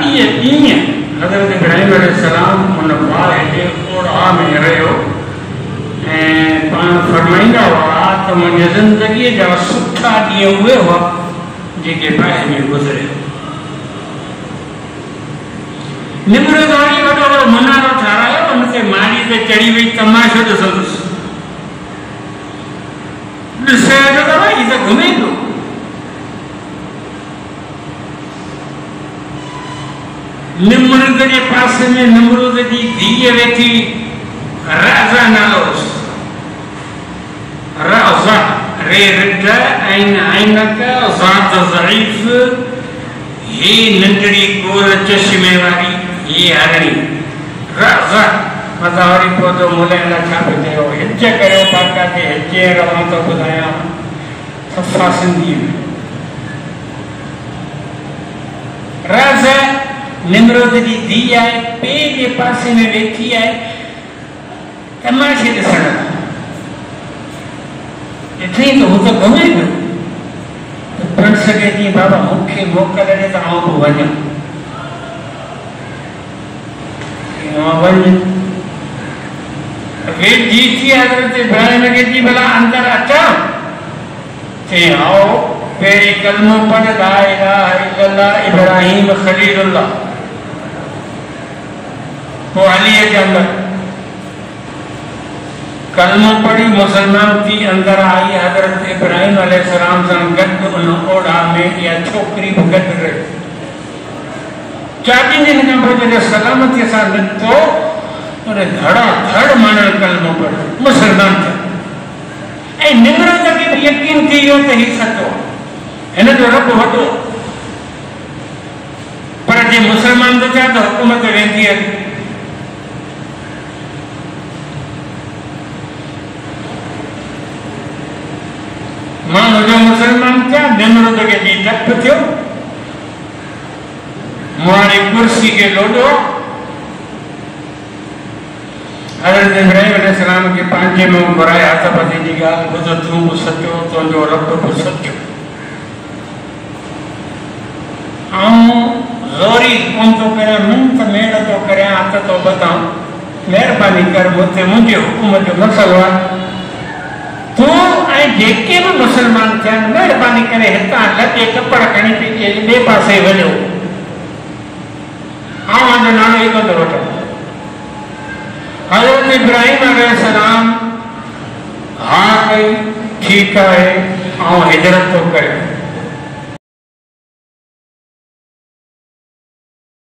चालीह ॾींहं हज़रत इब्राहिम अलैहिस्सलाम उन बाहि जे ओढ़ा में रहियो ऐं पाण फरमाईंदा हुआ त मुंहिंजी ज़िंदगीअ जा सुठा ॾींहं उहे हुआ जेके बाहि में गुज़रियो। निमरद वारी वॾो वॾो मुनारो ठारायो, उन ते माड़ी ते चढ़ी वई, तमाशो ॾिसंदुसि। ॾिसे त भाई त घुमे थो। निमरद जे पासे में निमरूद जी धीअ वेठी, राज़ा नालो हुयुसि। राज़ा रे रिट ऐं ऐनक ज़ात ज़रीफ़, ही नंढड़ी गोल चश्मे वारी, ही हरणी राज़ा। मता वरी पोइ तो मुले अलाए छा पियो चयो, हिज करियो काका के हिजे रवां थो ॿुधायां सफ़ा सिंधी में। राज़ा निमरूद जी धीउ आहे, ॿिए जे पासे में वेठी आहे, तमाशे ॾिसण लाइ। ॾिठई त हू त घुमे पियो, त प्रिंस खे चई बाबा मूंखे मोकल ॾे त आउं बि वञां। वञ वेठी थी हज़रत इब्राहिम खे चई भला अंदर अचां? चई आओ, पहिरीं कलमो पढ़, ला इलाहा इल्लल्लाह इब्राहिम खलीलुल्लाह, पोइ हली अच अंदर। कलमो पढ़ी मुसलमान थी अंदर आई। हज़रत इब्राहिम अलैहिस्सलाम सां गॾु उन ओढ़ा में इहा छोकिरी बि गॾु रही। 4 ॾींहंनि खां पोइ जॾहिं सलामतीअ सां निकितो, उन धड़ाधड़ माण्हू कलमो पढ़ियो, मुसलमान थिया। ऐं निमरूद खे बि यकीन थी वियो त हीउ सचो आहे, हिन जो रब वॾो। पर जे मुसलमान थो थिया त हुकूमत वेंदी हली। माण्हू जो मुसलमान थिया, निमरूद खे बि डप थियो, मुहारी कुर्सी खे लोॾो। हज़रत इब्राहिम अलैहिस्सलाम खे पंहिंजे में घुराए हथ पते जी ॻाल्हि ॿुध, तूं बि सचो, तुंहिंजो रब बि सचो। आऊं ज़ोरी कोन थो करियां, मिंट मेड़ थो करियां, हथ थो ॿधां, महिरबानी कर, मूंखे मुंहिंजे हुकुम जो मसइलो आहे। तूं ऐं जेके बि मुसलमान थिया, महिरबानी करे हितां लटे कपड़ खणी ॿिए पासे वञो, आउं अॼु नालो ई कोन थो वठां। हज़रत इब्राहिम अलैहिस्सलाम हा कई, ठीकु आहे, आउं हिजरत थो करियां।